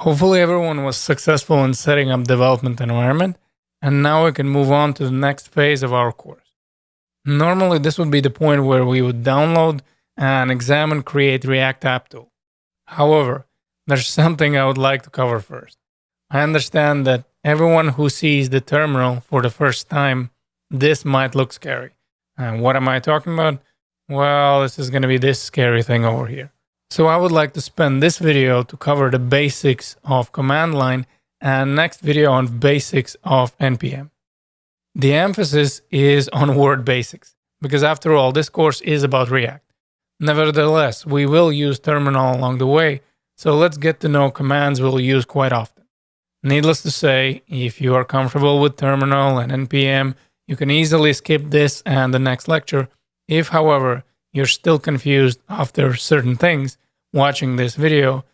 Hopefully everyone was successful in setting up development environment, and now we can move on to the next phase of our course. Normally, this would be the point where we would download and examine Create React App Tool. However, there's something I would like to cover first. I understand that everyone who sees the terminal for the first time, this might look scary. And what am I talking about? Well, this is going to be this scary thing over here. So I would like to spend this video to cover the basics of command line and next video on basics of NPM. The emphasis is on word basics because after all, this course is about React. Nevertheless, we will use terminal along the way. So let's get to know commands we'll use quite often. Needless to say, if you are comfortable with terminal and NPM, you can easily skip this and the next lecture. If, however, you're still confused after certain things watching this video,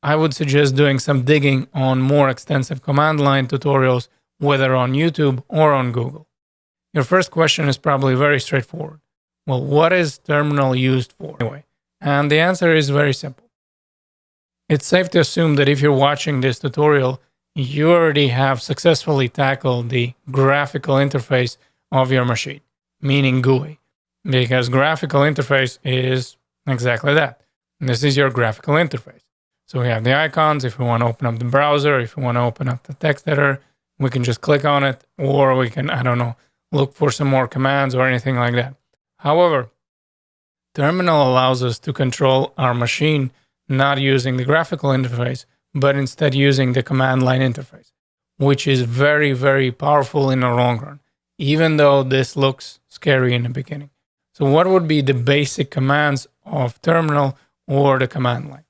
I would suggest doing some digging on more extensive command line tutorials, whether on YouTube or on Google. Your first question is probably very straightforward. Well, what is terminal used for anyway? And the answer is very simple. It's safe to assume that if you're watching this tutorial, you already have successfully tackled the graphical interface of your machine, meaning GUI, because graphical interface is exactly that. This is your graphical interface. So we have the icons. If we want to open up the browser, if we want to open up the text editor, we can just click on it, or we can, I don't know, look for some more commands or anything like that. However, terminal allows us to control our machine not using the graphical interface, but instead using the command line interface, which is very, very powerful in the long run, even though this looks scary in the beginning. So what would be the basic commands of terminal or the command line?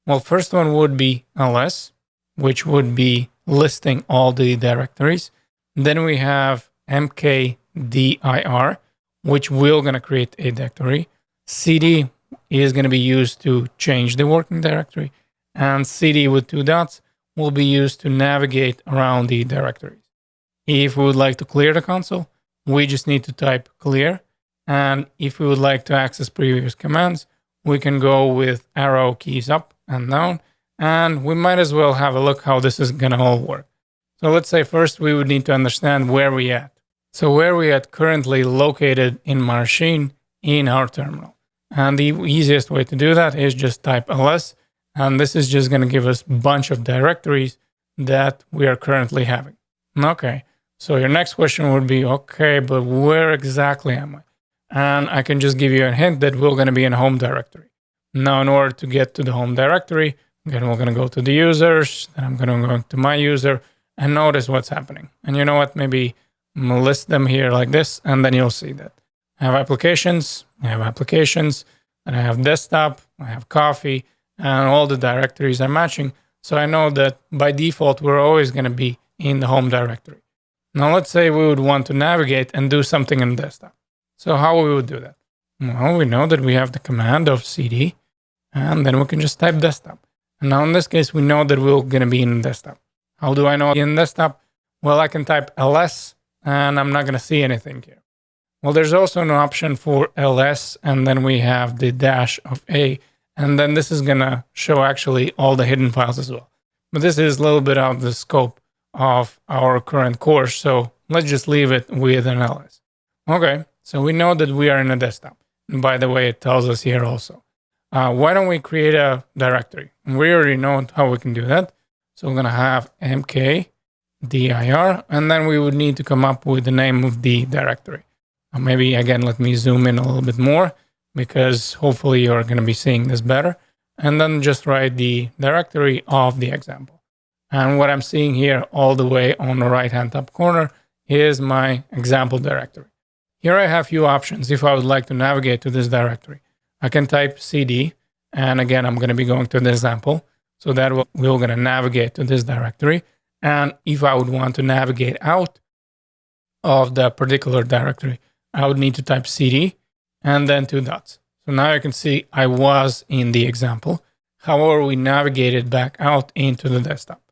Well, first one would be ls, which would be listing all the directories. Then we have mkdir, which we're going to create a directory. cd is going to be used to change the working directory. And cd with 2 dots will be used to navigate around the directories. If we would like to clear the console, we just need to type clear. And if we would like to access previous commands, we can go with arrow keys up and down. And we might as well have a look how this is going to all work. So let's say first we would need to understand where we at. So where we at currently located in my machine in our terminal. And the easiest way to do that is just type ls. And this is just going to give us a bunch of directories that we are currently having. Okay, so your next question would be, okay, but where exactly am I? And I can just give you a hint that we're going to be in a home directory. Now, in order to get to the home directory, again, we're going to go to the users, then I'm going to go to my user and notice what's happening. And you know what? Maybe list them here like this, and then you'll see that. I have applications, and I have desktop, I have coffee, and all the directories are matching. So I know that by default, we're always going to be in the home directory. Now, let's say we would want to navigate and do something in desktop. So how we would do that? Well, we know that we have the command of cd, and then we can just type desktop. And now in this case, we know that we're going to be in desktop. How do I know in desktop? Well, I can type ls, and I'm not going to see anything here. Well, there's also an option for ls, and then we have the dash of a. And then this is going to show actually all the hidden files as well. But this is a little bit out of the scope of our current course. So let's just leave it with an ls. Okay, so we know that we are in a desktop. And by the way, it tells us here also. Why don't we create a directory? We already know how we can do that. So we're going to have mkdir, and then we would need to come up with the name of the directory. Maybe, again, let me zoom in a little bit more, because hopefully you're going to be seeing this better. And then just write the directory of the example. And what I'm seeing here all the way on the right-hand top corner is my example directory. Here I have a few options if I would like to navigate to this directory. I can type cd, and again, I'm going to be going to the example. So that we're going to navigate to this directory. And if I would want to navigate out of the particular directory, I would need to type cd and then 2 dots. So now you can see I was in the example. However, we navigated back out into the desktop.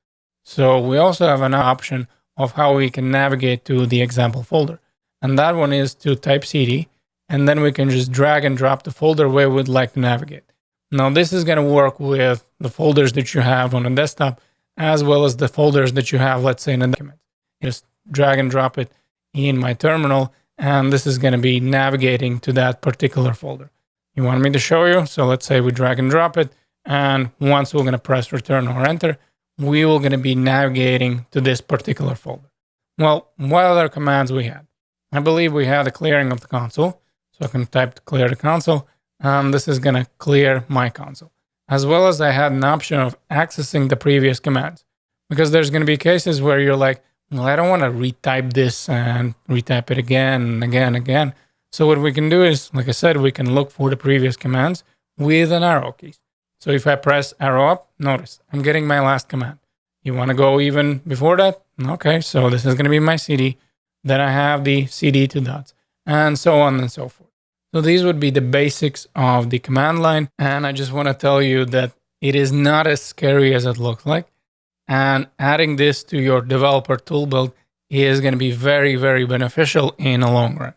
So we also have an option of how we can navigate to the example folder. And that one is to type cd, and then we can just drag and drop the folder where we'd like to navigate. Now, this is going to work with the folders that you have on a desktop, as well as the folders that you have, let's say, in a document. Just drag and drop it in my terminal, and this is going to be navigating to that particular folder. You want me to show you? So let's say we drag and drop it, and once we're going to press return or enter, we will going to be navigating to this particular folder. Well, what other commands we had? I believe we had a clearing of the console. So I can type to clear the console, and this is going to clear my console. As well as I had an option of accessing the previous commands, because there's going to be cases where you're like, well, I don't want to retype this and retype it again and again and again. So what we can do is, like I said, we can look for the previous commands with an arrow key. So if I press arrow up, notice I'm getting my last command. You want to go even before that? Okay, so this is going to be my CD. Then I have the CD to dots, and so on and so forth. So these would be the basics of the command line. And I just want to tell you that it is not as scary as it looks like. And adding this to your developer tool build is going to be very, very beneficial in the long run.